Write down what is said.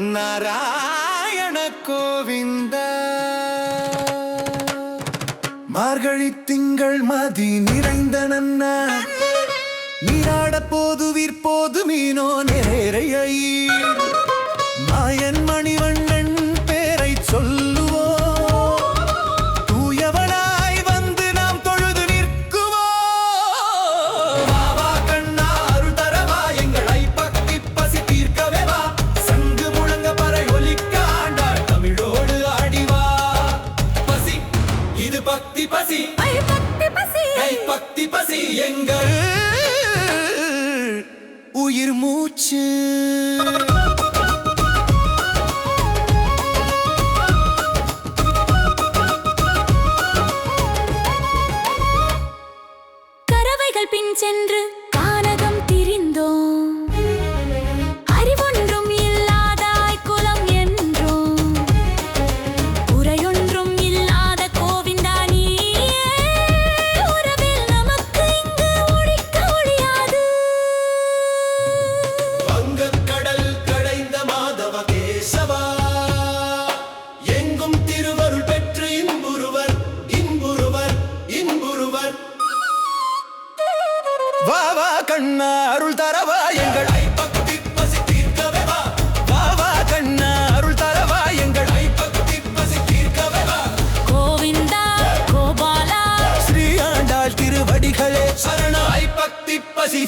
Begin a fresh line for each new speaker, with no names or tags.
நாராயண கோவிந்த. மார்கழி திங்கள் மதி நிறைந்த நன்ன நீராட போது விற்போது மீனோ நிறைய மாயன் மணிவண்ணன் பேரை சொல்லுவோ தூயவனாய் வந்து நாம் தொழுது நிற்குவோ. வாவா கண்ணா அருள் தரவா எங்களை பக்தி பசி தீர்க்கவே வா. சங்கு முழங்க பறை ஒலிக்க ஆண்டாள் தமிழோடு ஆடிவா. பசி இது பக்தி பசி பக்தி பசி எங்கள் உயிர் மூச்சு.
கரவைகள் பின் சென்று கானகம் திரிந்தோம். அறிவொன்றும் இல்லாதாய் குலம் என்றோம். உரையொன்றும் இல்லாத கோவிந்தா நீயே. உறவில் நமக்கு இங்கு ஒழிக்க ஒழியாது.
வங்கக்கடல் கடைந்த மாதவ கேசவா எங்கும் திருவருள் பெற்று இன்புருவர் இன்புருவர் இன்புருவர். வாவா கண்ணா அருள் தரவா எங்கள் பக்தி பசி தீர்க்கவே வா. வாவா கண்ணா அருள் தரவா எங்கள் பக்தி பசி தீர்க்கவே வா.
கோவிந்தா கோபாலா
ஸ்ரீ ஆண்டாள் திருவடிகளே சரணாய் பக்தி பசி